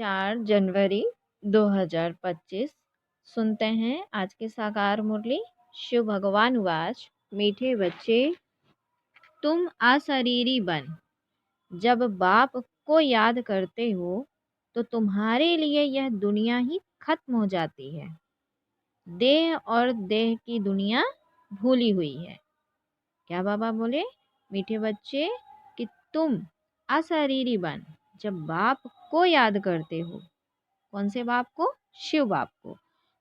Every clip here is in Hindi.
4 जनवरी 2025। सुनते हैं आज की साकार मुरली। शिव भगवान उवाच। मीठे बच्चे तुम अशरीरी बन जब बाप को याद करते हो तो तुम्हारे लिए यह दुनिया ही खत्म हो जाती है। देह और देह की दुनिया भूली हुई है। क्या बाबा बोले? मीठे बच्चे कि तुम अशरीरी बन जब बाप को याद करते हो। कौन से बाप को? शिव बाप को।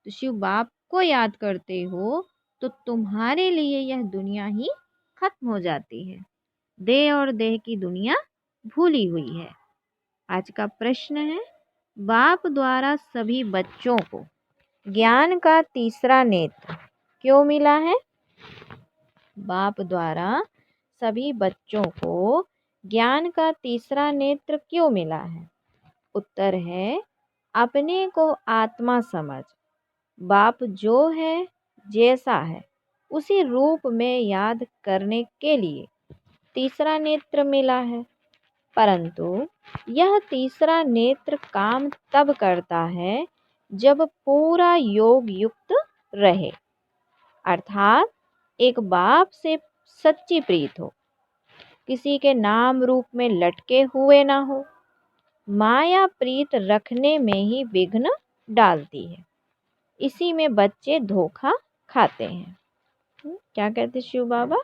तो शिव बाप को याद करते हो तो तुम्हारे लिए यह दुनिया ही खत्म हो जाती है। देह और देह की दुनिया भूली हुई है। आज का प्रश्न है, बाप द्वारा सभी बच्चों को ज्ञान का तीसरा नेत्र क्यों मिला है? बाप द्वारा सभी बच्चों को ज्ञान का तीसरा नेत्र क्यों मिला है? उत्तर है, अपने को आत्मा समझ बाप जो है जैसा है उसी रूप में याद करने के लिए तीसरा नेत्र मिला है। परंतु यह तीसरा नेत्र काम तब करता है जब पूरा योग युक्त रहे, अर्थात एक बाप से सच्ची प्रीत हो, किसी के नाम रूप में लटके हुए ना हो। माया प्रीत रखने में ही विघ्न डालती है। इसी में बच्चे धोखा खाते हैं। क्या कहते शिव बाबा?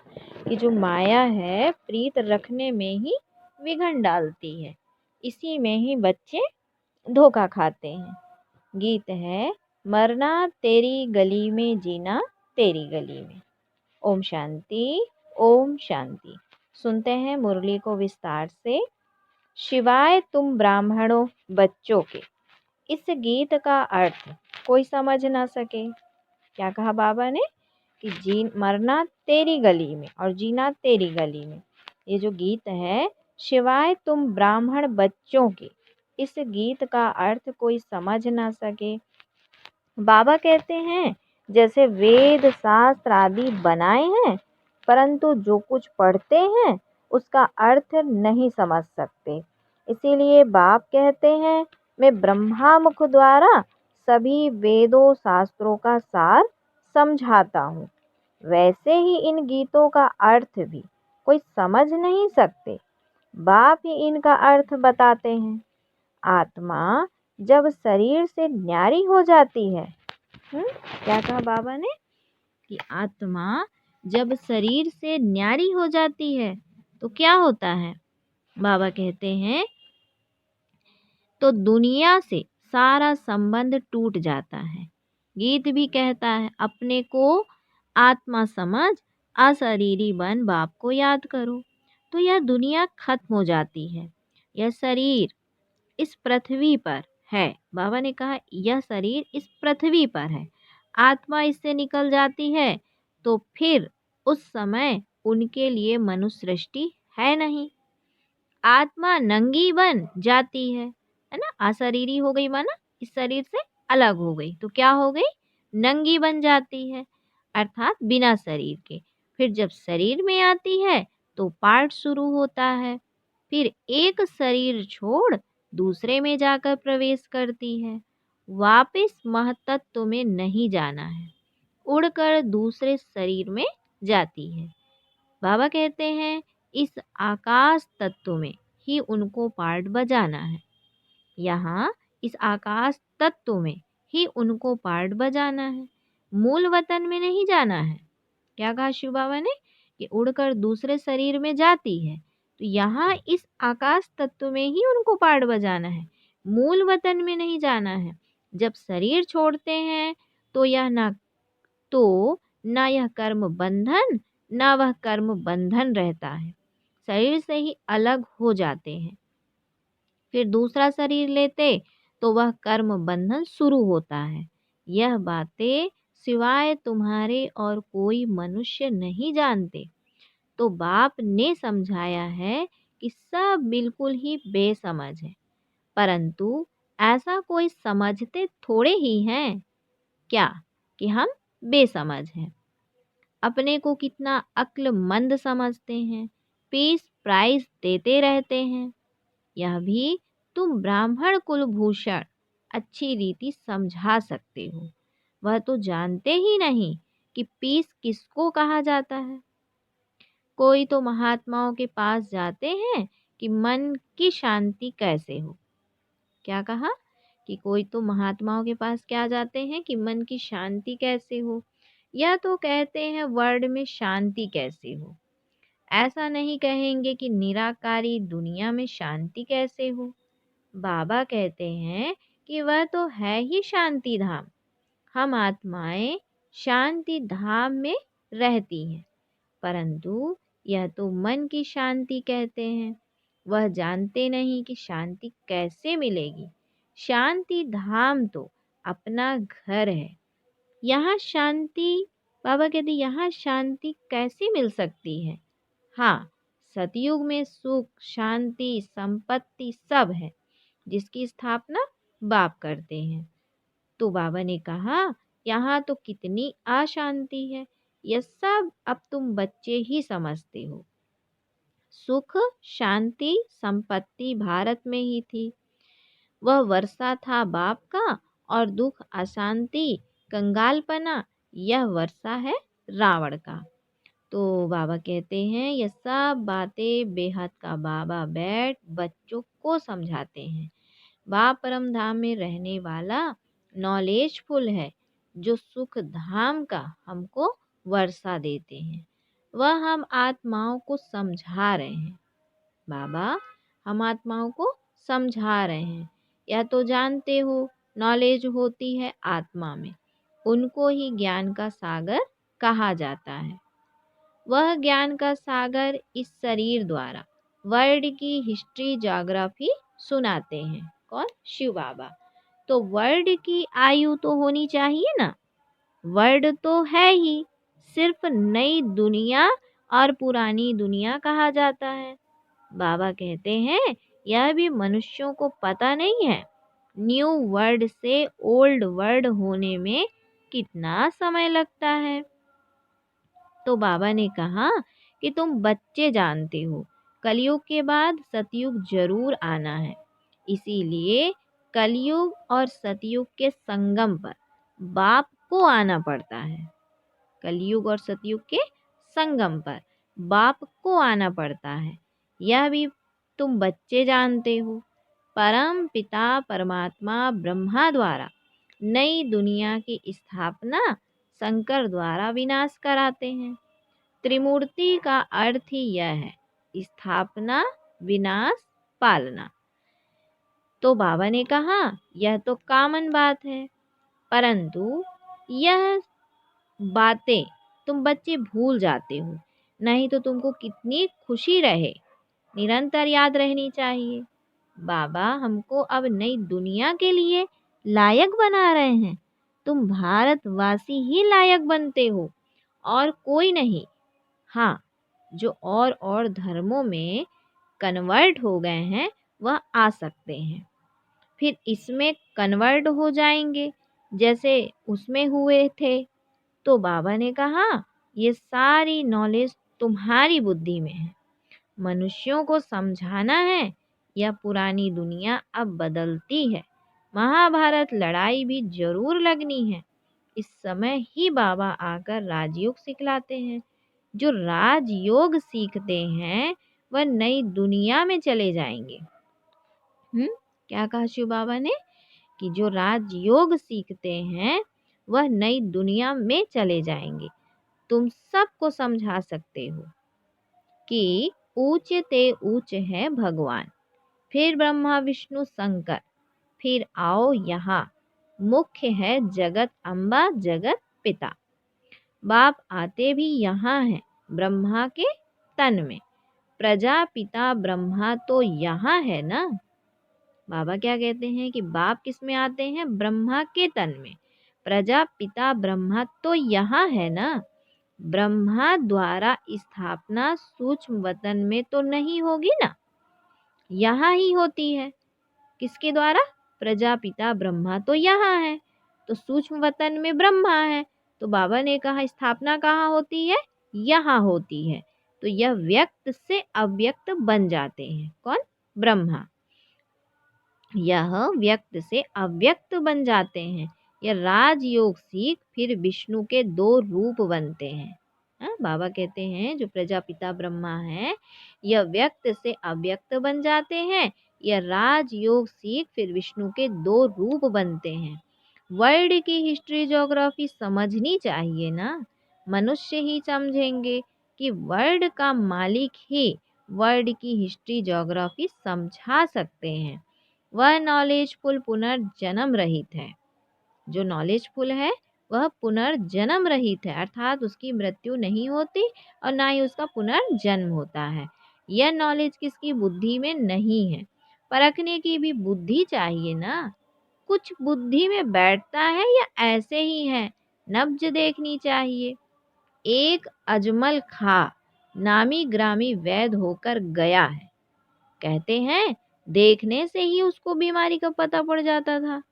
कि जो माया है प्रीत रखने में ही विघ्न डालती है, इसी में ही बच्चे धोखा खाते हैं। गीत है, मरना तेरी गली में जीना तेरी गली में। ओम शांति, ओम शांति। सुनते हैं मुरली को विस्तार से। शिवाय तुम ब्राह्मणों बच्चों के, इस गीत का अर्थ कोई समझ ना सके। क्या कहा बाबा ने? कि मरना तेरी गली में और जीना तेरी गली में। ये जो गीत है, शिवाय तुम ब्राह्मण बच्चों के, इस गीत का अर्थ कोई समझ ना सके। बाबा कहते हैं, जैसे वेद शास्त्र आदि बनाए हैं, परंतु जो कुछ पढ़ते हैं उसका अर्थ नहीं समझ सकते। इसीलिए बाप कहते हैं, मैं ब्रह्मा मुख द्वारा सभी वेदों शास्त्रों का सार समझाता हूँ। वैसे ही इन गीतों का अर्थ भी कोई समझ नहीं सकते, बाप ही इनका अर्थ बताते हैं। आत्मा जब शरीर से न्यारी हो जाती है, क्या कहा बाबा ने? कि आत्मा जब शरीर से न्यारी हो जाती है तो क्या होता है? बाबा कहते हैं, तो दुनिया से सारा संबंध टूट जाता है। गीत भी कहता है, अपने को आत्मा समझ अशरीरी बन बाप को याद करो। तो यह दुनिया खत्म हो जाती है। यह शरीर इस पृथ्वी पर है। बाबा ने कहा यह शरीर इस पृथ्वी पर है। आत्मा इससे निकल जाती है तो फिर उस समय उनके लिए मनुष्य सृष्टि है नहीं। आत्मा नंगी बन जाती है ना? अशरीरी हो गई, माना इस शरीर से अलग हो गई तो क्या हो गई? नंगी बन जाती है, अर्थात बिना शरीर के। फिर जब शरीर में आती है तो पाठ शुरू होता है। फिर एक शरीर छोड़ दूसरे में जाकर प्रवेश करती है। वापस महतत्व में नहीं जाना है, उड़कर दूसरे शरीर में जाती है। बाबा कहते हैं, इस आकाश तत्व में ही उनको पार्ट बजाना है। यहाँ इस आकाश तत्व में ही उनको पार्ट बजाना है, मूल वतन में नहीं जाना है। क्या कहा शिव बाबा ने? कि उड़कर दूसरे शरीर में जाती है तो यहाँ इस आकाश तत्व में ही उनको पार्ट बजाना है, मूल वतन में नहीं जाना है। जब शरीर छोड़ते हैं तो यह कर्म बंधन ना वह कर्म बंधन रहता है, शरीर से ही अलग हो जाते हैं। फिर दूसरा शरीर लेते तो वह कर्म बंधन शुरू होता है। यह बातें सिवाय तुम्हारे और कोई मनुष्य नहीं जानते। तो बाप ने समझाया है कि सब बिल्कुल ही बेसमझ है, परंतु ऐसा कोई समझते थोड़े ही हैं क्या कि हम बेसमझ हैं। अपने को कितना अक्लमंद समझते हैं, फीस प्राइस देते रहते हैं। यह भी तुम ब्राह्मण कुलभूषण अच्छी रीति समझा सकते हो, वह तो जानते ही नहीं कि पीस किसको कहा जाता है। कोई तो महात्माओं के पास जाते हैं कि मन की शांति कैसे हो। क्या कहा? कि कोई तो महात्माओं के पास क्या जाते हैं कि मन की शांति कैसे हो, या तो कहते हैं वर्ड में शांति कैसे हो। ऐसा नहीं कहेंगे कि निराकारी दुनिया में शांति कैसे हो। बाबा कहते हैं कि वह तो है ही शांति धाम। हम आत्माएं शांति धाम में रहती हैं, परंतु यह तो मन की शांति कहते हैं। वह जानते नहीं कि शांति कैसे मिलेगी। शांति धाम तो अपना घर है। यहाँ शांति, बाबा कहते यहाँ शांति कैसे मिल सकती है। हाँ, सतयुग में सुख, शांति, संपत्ति सब है, जिसकी स्थापना बाप करते हैं। तो बाबा ने कहा यहाँ तो कितनी अशांति है, यह सब अब तुम बच्चे ही समझते हो। सुख, शांति, संपत्ति भारत में ही थी। वह वर्षा था बाप का, और दुख, अशांति, कंगालपना यह वर्षा है रावण का। तो बाबा कहते हैं यह सब बातें बेहद का बाबा बैठ बच्चों को समझाते हैं। बाप परम धाम में रहने वाला नॉलेजफुल है, जो सुख धाम का हमको वर्षा देते हैं। वह हम आत्माओं को समझा रहे हैं। बाबा हम आत्माओं को समझा रहे हैं। यह तो जानते हो नॉलेज होती है आत्मा में, उनको ही ज्ञान का सागर कहा जाता है। वह ज्ञान का सागर इस शरीर द्वारा वर्ल्ड की हिस्ट्री, ज्योग्राफी सुनाते हैं। कौन? शिव बाबा। तो वर्ल्ड की आयु तो होनी चाहिए ना। वर्ल्ड तो है ही, सिर्फ नई दुनिया और पुरानी दुनिया कहा जाता है। बाबा कहते हैं यह भी मनुष्यों को पता नहीं है। न्यू वर्ल्ड से ओल्ड वर्ल्ड होने में कितना समय लगता है। तो बाबा ने कहा कि तुम बच्चे जानते हो कलयुग के बाद सतयुग जरूर आना है। इसीलिए कलयुग और सतयुग के संगम पर बाप को आना पड़ता है। कलयुग और सतयुग के संगम पर बाप को आना पड़ता है। यह भी तुम बच्चे जानते हो। परम पिता परमात्मा ब्रह्मा द्वारा नई दुनिया की स्थापना शंकर द्वारा विनाश कराते हैं। त्रिमूर्ति का अर्थ ही यह है, स्थापना, विनाश, पालना। तो बाबा ने कहा यह तो कॉमन बात है, परंतु यह बातें तुम बच्चे भूल जाते हो। नहीं तो तुमको कितनी खुशी रहे, निरंतर याद रहनी चाहिए। बाबा हमको अब नई दुनिया के लिए लायक बना रहे हैं। तुम भारतवासी ही लायक बनते हो और कोई नहीं। हाँ, जो और धर्मों में कन्वर्ट हो गए हैं वह आ सकते हैं, फिर इसमें कन्वर्ट हो जाएंगे जैसे उसमें हुए थे। तो बाबा ने कहा ये सारी नॉलेज तुम्हारी बुद्धि में है, मनुष्यों को समझाना है। यह पुरानी दुनिया अब बदलती है। महाभारत लड़ाई भी जरूर लगनी है। इस समय ही बाबा आकर राजयोग सिखलाते हैं। जो राजयोग सीखते हैं वह नई दुनिया में चले जाएंगे। क्या कहा शिव बाबा ने? कि जो राजयोग सीखते हैं वह नई दुनिया में चले जाएंगे। तुम सबको समझा सकते हो कि ऊंच ते ऊंच है भगवान, फिर ब्रह्मा विष्णु शंकर, फिर आओ यहाँ मुख्य है जगत अम्बा जगत पिता। बाप आते भी यहाँ हैं ब्रह्मा के तन में। प्रजापिता ब्रह्मा तो यहाँ है ना। बाबा क्या कहते हैं कि बाप किस में आते हैं? ब्रह्मा के तन में। प्रजापिता ब्रह्मा तो यहाँ है ना। ब्रह्मा द्वारा स्थापना सूक्ष्म वतन में तो नहीं होगी ना, यहाँ ही होती है। किसके द्वारा? प्रजापिता ब्रह्मा तो यहाँ है, तो सूक्ष्म वतन में ब्रह्मा है। तो बाबा ने कहा स्थापना कहाँ होती है? यहाँ होती है। तो यह व्यक्त से अव्यक्त बन जाते हैं। कौन? ब्रह्मा। यह व्यक्त से अव्यक्त बन जाते हैं। यह राजयोग सीख फिर विष्णु के दो रूप बनते हैं। बाबा कहते हैं जो प्रजापिता ब्रह्मा है, यह व्यक्त से अव्यक्त बन जाते हैं। यह राजयोग सीख फिर विष्णु के दो रूप बनते हैं। वर्ल्ड की हिस्ट्री ज्योग्राफी समझनी चाहिए ना। मनुष्य ही समझेंगे कि वर्ल्ड का मालिक ही वर्ल्ड की हिस्ट्री ज्योग्राफी समझा सकते हैं। वह नॉलेजफुल पुनर्जन्म रहित है। जो नॉलेजफुल है वह पुनर्जन्म रहित है, अर्थात उसकी मृत्यु नहीं होती और ना ही उसका पुनर्जन्म होता है। यह नॉलेज किसकी बुद्धि में नहीं है। परखने की भी बुद्धि चाहिए ना। कुछ बुद्धि में बैठता है या ऐसे ही है, नब्ज देखनी चाहिए। एक अजमल खा नामी ग्रामी वैद्य होकर गया है। कहते हैं देखने से ही उसको बीमारी का पता पड़ जाता था।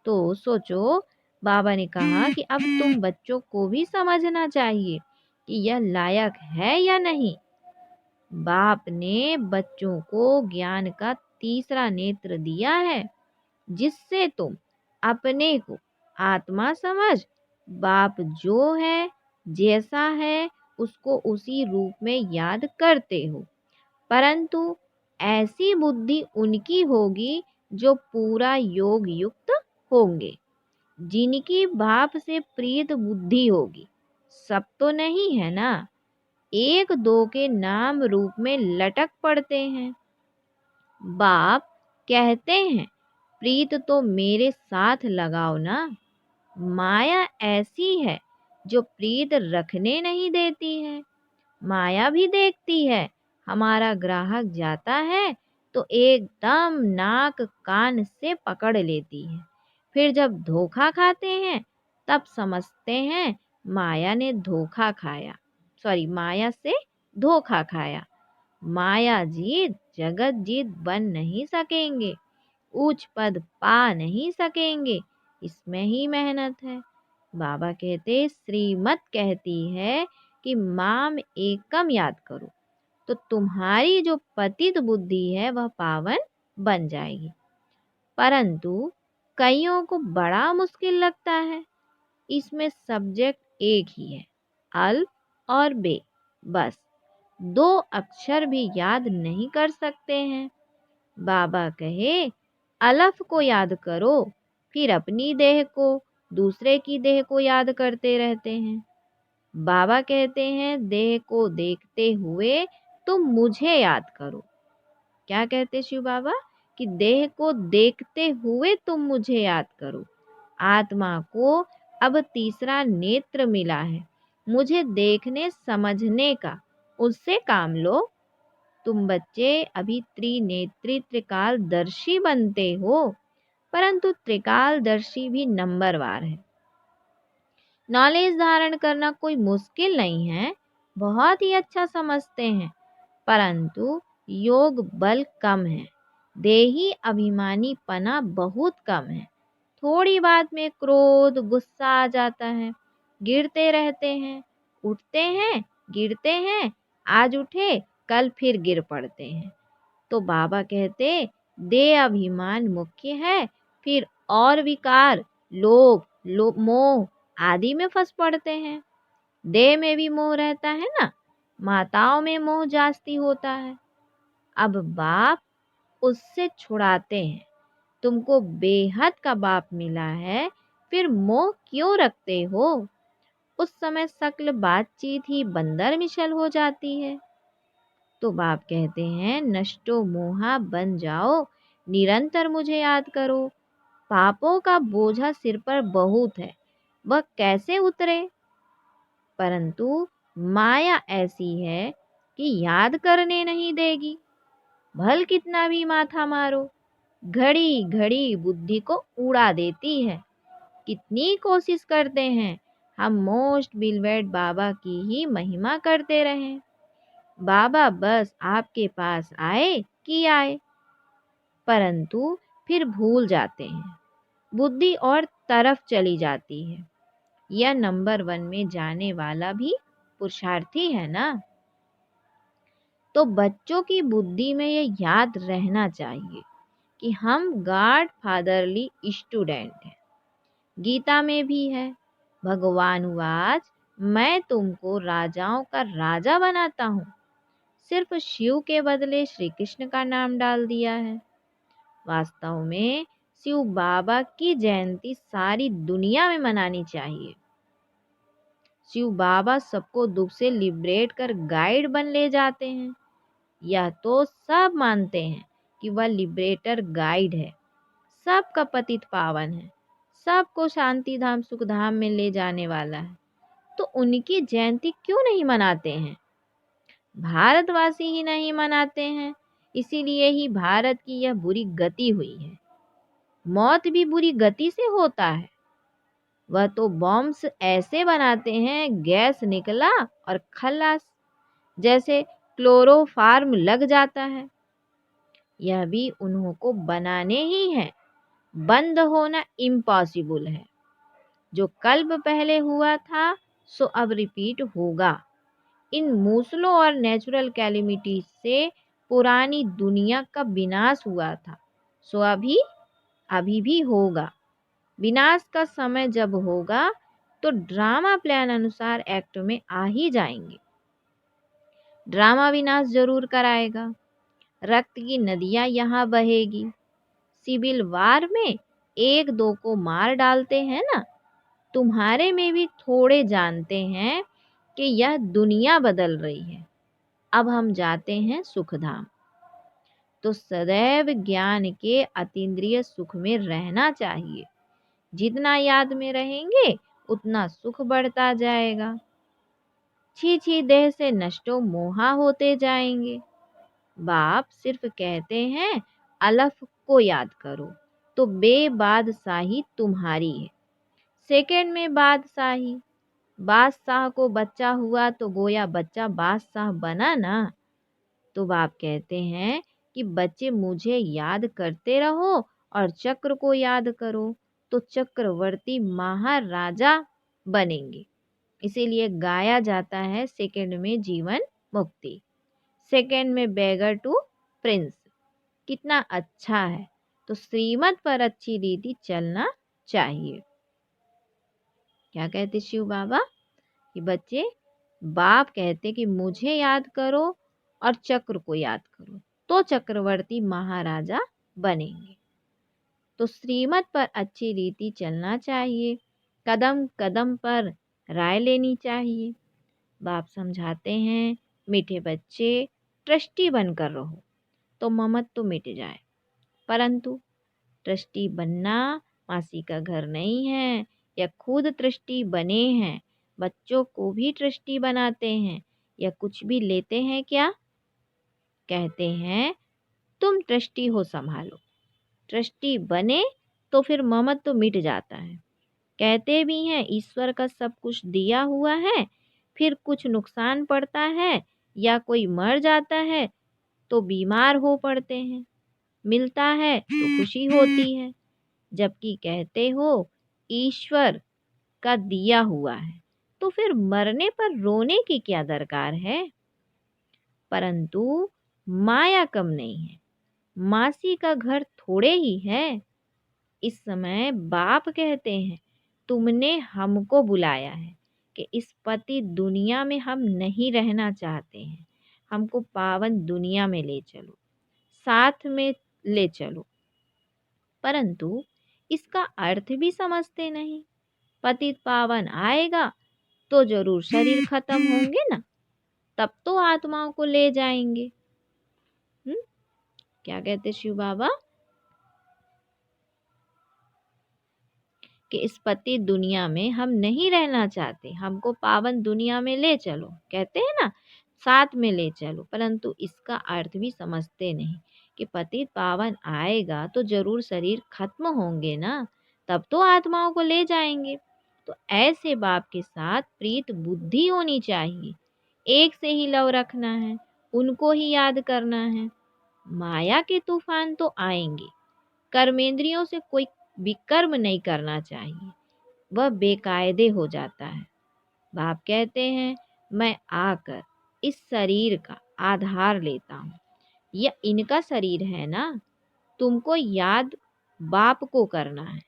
तो सोचो, बाबा ने कहा कि अब तुम बच्चों को भी समझना चाहिए कि यह लायक है या नहीं। बाप ने बच्चों को ज्ञान का तीसरा नेत्र दिया है, जिससे तुम अपने को आत्मा समझ बाप जो है जैसा है उसको उसी रूप में याद करते हो। परंतु ऐसी बुद्धि उनकी होगी जो पूरा योग युक्त होंगे, जिनकी बाप से प्रीत बुद्धि होगी। सब तो नहीं है ना, एक दो के नाम रूप में लटक पड़ते हैं। बाप कहते हैं प्रीत तो मेरे साथ लगाओ ना। माया ऐसी है जो प्रीत रखने नहीं देती है। माया भी देखती है। हमारा ग्राहक जाता है तो एकदम नाक कान से पकड़ लेती है। फिर जब धोखा खाते हैं तब समझते हैं माया ने धोखा खाया, माया से धोखा खाया। माया जीत जगत जीत बन नहीं सकेंगे, उच्च पद पा नहीं सकेंगे। इसमें ही मेहनत है। बाबा कहते श्रीमत कहती है कि माम एकम याद करो तो तुम्हारी जो पतित बुद्धि है वह पावन बन जाएगी। परंतु कईयों को बड़ा मुश्किल लगता है। इसमें सब्जेक्ट एक ही है, अल और बे, बस दो अक्षर भी याद नहीं कर सकते हैं। बाबा कहे अलफ को याद करो, फिर अपनी देह को दूसरे की देह को याद करते रहते हैं। बाबा कहते हैं देह को देखते हुए तुम मुझे याद करो। क्या कहते शिव बाबा कि देह को देखते हुए तुम मुझे याद करो। आत्मा को अब तीसरा नेत्र मिला है, मुझे देखने समझने का, उससे काम लो। तुम बच्चे अभी त्रिनेत्री त्रिकालदर्शी बनते हो, परंतु त्रिकालदर्शी भी नंबरवार है। नॉलेज धारण करना कोई मुश्किल नहीं है, बहुत ही अच्छा समझते हैं, परंतु योग बल कम है, देही अभिमानी पना बहुत कम है। थोड़ी बात में क्रोध गुस्सा आ जाता है, गिरते रहते हैं, उठते हैं गिरते हैं, आज उठे कल फिर गिर पड़ते हैं। तो बाबा कहते देह अभिमान मुख्य है, फिर और विकार लोभ मोह आदि में फंस पड़ते हैं। देह में भी मोह रहता है ना, माताओं में मोह जास्ती होता है। अब बाप उससे छुड़ाते हैं। तुमको बेहद का बाप मिला है, फिर मोह क्यों रखते हो। उस समय सकल बातचीत ही बंदर मिशल हो जाती है। तो बाप कहते हैं नष्टो मोहा बन जाओ, निरंतर मुझे याद करो। पापों का बोझा सिर पर बहुत है, वह कैसे उतरे। परंतु माया ऐसी है कि याद करने नहीं देगी। भल कितना भी माथा मारो, घड़ी घड़ी बुद्धि को उड़ा देती है। कितनी कोशिश करते हैं हम मोस्ट बिलवेड बाबा की ही महिमा करते रहें। बाबा बस आपके पास आए कि आए, परंतु फिर भूल जाते हैं। बुद्धि और तरफ चली जाती है। यह नंबर 1 में जाने वाला भी पुरुषार्थी है ना। तो बच्चों की बुद्धि में यह याद रहना चाहिए कि हम गॉड फादरली स्टूडेंट हैं। गीता में भी है, भगवान उवाच, मैं तुमको राजाओं का राजा बनाता हूँ। सिर्फ शिव के बदले श्री कृष्ण का नाम डाल दिया है। वास्तव में शिव बाबा की जयंती सारी दुनिया में मनानी चाहिए। शिव बाबा सबको दुख से लिबरेट कर गाइड बन ले जाते हैं। यह तो सब मानते हैं कि वह लिबरेटर गाइड है, सबका पतित पावन है, सबको शांति धाम सुख धाम में ले जाने वाला है। तो उनकी जयंती क्यों नहीं मनाते हैं? भारतवासी ही नहीं मनाते हैं, इसीलिए ही भारत की यह बुरी गति हुई है। मौत भी बुरी गति से होता है। वह तो बॉम्ब्स ऐसे बनाते हैं, गैस निकला और खल्लास, जैसे क्लोरोफार्म लग जाता है। यह भी उन्हों को बनाने ही है, बंद होना इम्पॉसिबल है। जो कल्प पहले हुआ था सो अब रिपीट होगा। इन मूसलों और नेचुरल कैलेमिटी से पुरानी दुनिया का विनाश हुआ था, सो अभी भी होगा। विनाश का समय जब होगा तो ड्रामा प्लान अनुसार एक्ट में आ ही जाएंगे। ड्रामा विनाश जरूर कराएगा। रक्त की नदियां यहाँ बहेगी। सिविल वार में एक दो को मार डालते हैं ना, तुम्हारे में भी थोड़े जानते हैं कि यह दुनिया बदल रही है। अब हम जाते हैं सुखधाम। तो सदैव ज्ञान के अतीन्द्रिय सुख में रहना चाहिए। जितना याद में रहेंगे उतना सुख बढ़ता जाएगा। छी छी देह से नष्टो मोहा होते जाएंगे। बाप सिर्फ कहते हैं अलफ को याद करो, तो बेबादशाही तुम्हारी है। सेकंड में बादशाही। बादशाह को बच्चा हुआ तो गोया बच्चा बादशाह बना ना। तो बाप कहते हैं कि बच्चे मुझे याद करते रहो और चक्र को याद करो, तो चक्रवर्ती महाराजा बनेंगे। इसीलिए गाया जाता है सेकंड में जीवन मुक्ति, सेकंड में बेगर टू प्रिंस। कितना अच्छा है। तो श्रीमत पर अच्छी रीति चलना चाहिए। क्या कहते शिव बाबा कि बच्चे, बाप कहते कि मुझे याद करो और चक्र को याद करो, तो चक्रवर्ती महाराजा बनेंगे। तो श्रीमत पर अच्छी रीति चलना चाहिए। कदम कदम पर राय लेनी चाहिए। बाप समझाते हैं, मीठे बच्चे ट्रस्टी बनकर रहो तो ममत तो मिट जाए। परंतु ट्रस्टी बनना मासी का घर नहीं है, या खुद ट्रस्टी बने हैं, बच्चों को भी ट्रस्टी बनाते हैं, या कुछ भी लेते हैं क्या? कहते हैं तुम ट्रस्टी हो, संभालो। ट्रस्टी बने तो फिर ममत तो मिट जाता है। कहते भी हैं ईश्वर का सब कुछ दिया हुआ है, फिर कुछ नुकसान पड़ता है या कोई मर जाता है तो बीमार हो पड़ते हैं, मिलता है तो खुशी होती है। जबकि कहते हो ईश्वर का दिया हुआ है, तो फिर मरने पर रोने की क्या दरकार है? परंतु माया कम नहीं है, मासी का घर थोड़े ही है। इस समय बाप कहते हैं तुमने हमको बुलाया है कि इस पति दुनिया में हम नहीं रहना चाहते हैं, हमको पावन दुनिया में ले चलो, साथ में ले चलो। परंतु इसका अर्थ भी समझते नहीं। पतित पावन आएगा तो जरूर शरीर खत्म होंगे ना, तब तो आत्माओं को ले जाएंगे। क्या कहते शिव बाबा कि इस पति दुनिया में हम नहीं रहना चाहते, हमको पावन दुनिया में ले चलो। कहते हैं ना साथ में ले चलो, परंतु इसका अर्थ भी समझते नहीं कि पति पावन आएगा तो जरूर शरीर खत्म होंगे ना, तब तो आत्माओं को ले जाएंगे। तो ऐसे बाप के साथ प्रीत बुद्धि होनी चाहिए। एक से ही लव रखना है, उनको ही याद करना है। माया के तूफान तो आएंगे, कर्मेंद्रियों से कोई विकर्म नहीं करना चाहिए, वह बेकायदे हो जाता है। बाप कहते हैं मैं आकर इस शरीर का आधार लेता हूँ, यह इनका शरीर है ना, तुमको याद बाप को करना है।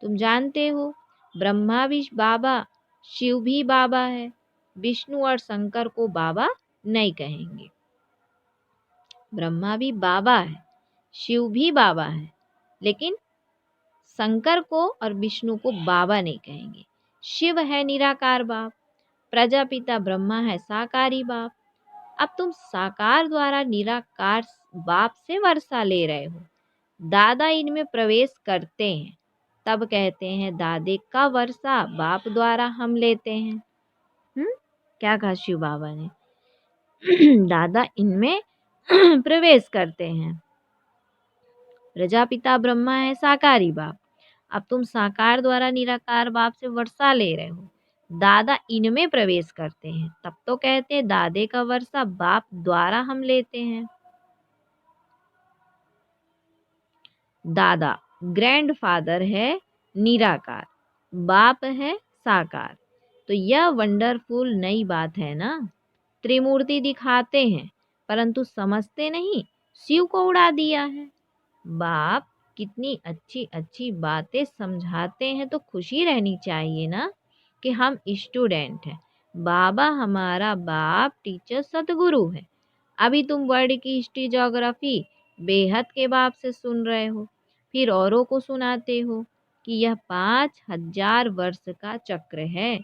तुम जानते हो ब्रह्मा भी बाबा, शिव भी बाबा है। विष्णु और शंकर को बाबा नहीं कहेंगे। ब्रह्मा भी बाबा है, शिव भी बाबा है, लेकिन शंकर को और विष्णु को बाबा नहीं कहेंगे। शिव है निराकार बाप, प्रजापिता ब्रह्मा है साकारी बाप। अब तुम साकार द्वारा निराकार बाप से वर्षा ले रहे हो। दादा इनमें प्रवेश करते हैं, तब कहते हैं दादे का वर्षा बाप द्वारा हम लेते हैं। क्या कहा शिव बाबा ने? दादा इनमें प्रवेश करते हैं। प्रजापिता ब्रह्मा है साकारी बाप। अब तुम साकार द्वारा निराकार बाप से वर्षा ले रहे हो। दादा इनमें प्रवेश करते हैं, तब तो कहते हैं दादे का वर्षा बाप द्वारा हम लेते हैं। दादा ग्रैंडफादर है निराकार, बाप है साकार। तो यह वंडरफुल नई बात है ना। त्रिमूर्ति दिखाते हैं परंतु समझते नहीं, शिव को उड़ा दिया है। बाप कितनी अच्छी अच्छी बातें समझाते हैं तो खुशी रहनी चाहिए ना कि हम स्टूडेंट हैं। बाबा हमारा बाप टीचर सतगुरु है। अभी तुम वर्ल्ड की हिस्ट्री ज्योग्राफी बेहद के बाप से सुन रहे हो, फिर औरों को सुनाते हो कि यह 5000 वर्ष का चक्र है।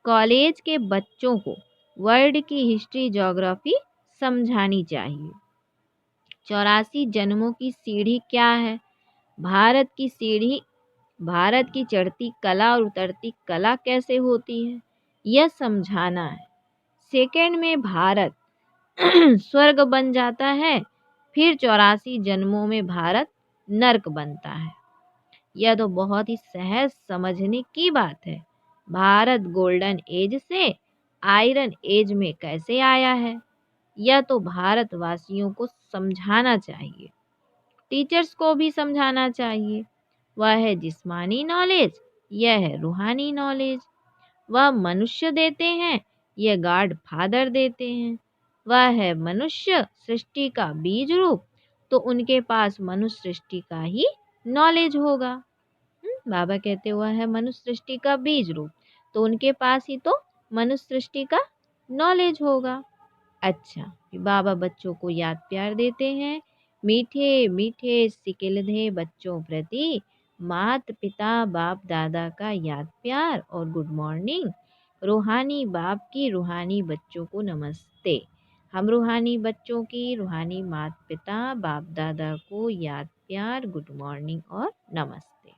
कॉलेज के बच्चों को वर्ल्ड की हिस्ट्री ज्योग्राफी समझानी चाहिए। 84 जन्मों की सीढ़ी क्या है? भारत की सीढ़ी, भारत की चढ़ती कला और उतरती कला कैसे होती है, यह समझाना है। सेकंड में भारत स्वर्ग बन जाता है, फिर 84 जन्मों में भारत नर्क बनता है। यह तो बहुत ही सहज समझने की बात है। भारत गोल्डन एज से आयरन एज में कैसे आया है, यह तो भारतवासियों को समझाना चाहिए। टीचर्स को भी समझाना चाहिए। वह है जिस्मानी नॉलेज, यह है रूहानी नॉलेज। वह मनुष्य देते हैं, यह गॉड फादर देते हैं। वह है मनुष्य सृष्टि का बीज रूप, तो उनके पास मनुष्य सृष्टि का ही नॉलेज होगा। बाबा कहते हुआ है मनुष्य सृष्टि का बीज रूप, तो उनके पास ही तो मनुष्य सृष्टि का नॉलेज होगा। अच्छा, बाबा बच्चों को याद प्यार देते हैं। मीठे मीठे सिकिलधे बच्चों प्रति मात पिता बाप दादा का याद प्यार और गुड मॉर्निंग। रूहानी बाप की रूहानी बच्चों को नमस्ते। हम रूहानी बच्चों की रूहानी मात पिता बाप दादा को याद प्यार, गुड मॉर्निंग और नमस्ते।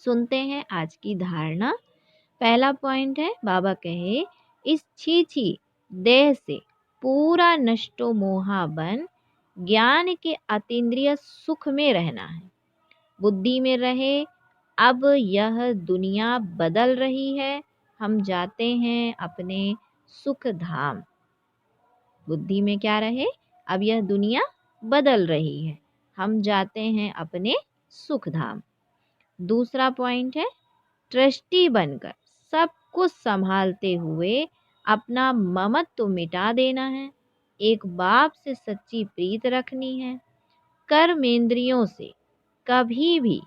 सुनते हैं आज की धारणा। पहला पॉइंट है, बाबा कहे इस छी देह से पूरा नष्टो मोहा बन ज्ञान के अतीन्द्रिय सुख में रहना है। बुद्धि में रहे अब यह दुनिया बदल रही है, हम जाते हैं अपने सुख धाम। बुद्धि में क्या रहे? अब यह दुनिया बदल रही है, हम जाते हैं अपने सुख धाम। दूसरा पॉइंट है, ट्रस्टी बनकर सब कुछ संभालते हुए अपना ममत्व मिटा देना है। एक बाप से सच्ची प्रीत रखनी है। कर्मेंद्रियों से कभी भी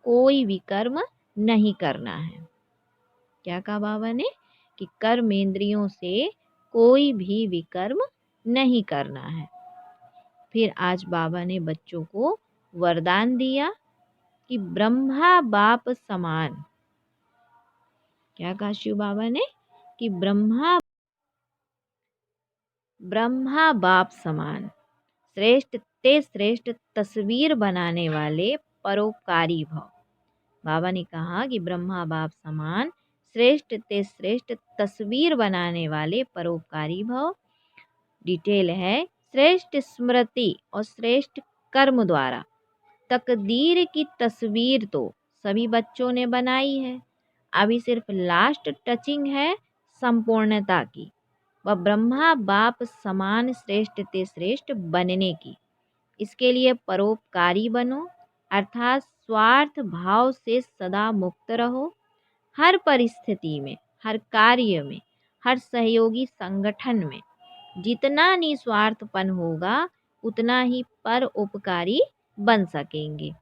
कोई विकर्म नहीं करना है। क्या कहा बाबा ने? कि कर्मेंद्रियों से कोई भी विकर्म नहीं करना है। फिर आज बाबा ने बच्चों को वरदान दिया कि ब्रह्मा बाप समान। क्या कहा शिव बाबा ने? कि ब्रह्मा बाप समान श्रेष्ठ ते श्रेष्ठ तस्वीर बनाने वाले परोपकारी भव। बाबा ने कहा कि ब्रह्मा बाप समान श्रेष्ठ ते श्रेष्ठ तस्वीर बनाने वाले परोपकारी भव। डिटेल है, श्रेष्ठ स्मृति और श्रेष्ठ कर्म द्वारा तकदीर की तस्वीर तो सभी बच्चों ने बनाई है। अभी सिर्फ लास्ट टचिंग है संपूर्णता की, वह ब्रह्मा बाप समान श्रेष्ठ ते श्रेष्ठ बनने की। इसके लिए परोपकारी बनो, अर्थात स्वार्थ भाव से सदा मुक्त रहो। हर परिस्थिति में, हर कार्य में, हर सहयोगी संगठन में जितना निस्वार्थपन होगा उतना ही परोपकारी बन सकेंगे।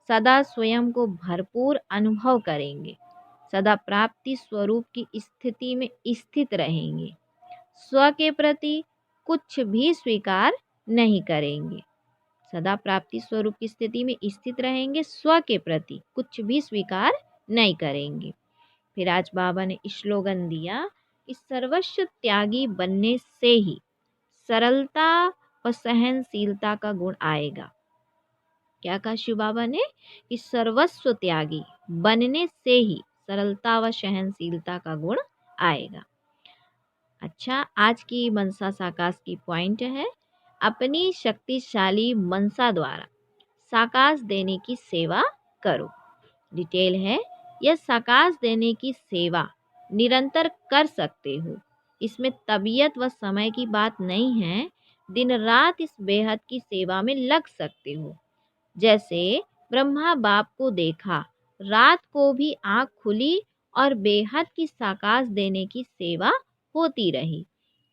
सदा स्वयं को भरपूर अनुभव करेंगे। सदा प्राप्ति स्वरूप की स्थिति में स्थित रहेंगे। स्व के प्रति कुछ भी स्वीकार नहीं करेंगे। सदा प्राप्ति स्वरूप की स्थिति में स्थित रहेंगे। स्व के प्रति कुछ भी स्वीकार नहीं करेंगे। फिर आज बाबा ने स्लोगन दिया कि सर्वस्व त्यागी बनने से ही सरलता व सहनशीलता का गुण आएगा। क्या कहा शिव बाबा ने कि सर्वस्व त्यागी बनने से ही सरलता व सहनशीलता का गुण आएगा। अच्छा, आज की मनसा साकाश की पॉइंट है, अपनी शक्तिशाली मनसा द्वारा साकाश देने की सेवा करो। डिटेल है, यह साकाश देने की सेवा निरंतर कर सकते हो। इसमें तबीयत व समय की बात नहीं है। दिन रात इस बेहद की सेवा में लग सकते हो। जैसे ब्रह्मा बाप को देखा, रात को भी आंख खुली और बेहद की साकाश देने की सेवा होती रही।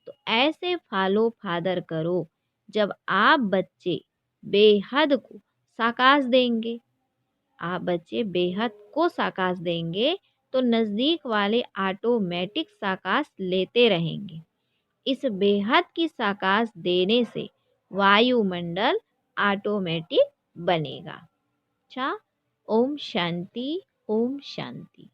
तो ऐसे फॉलो फादर करो। जब आप बच्चे बेहद को साकाश देंगे, आप बच्चे बेहद को साकाश देंगे तो नज़दीक वाले ऑटोमेटिक साकाश लेते रहेंगे। इस बेहद की साकाश देने से वायुमंडल ऑटोमेटिक बनेगा। अच्छा, ओम शांति, ओम शांति।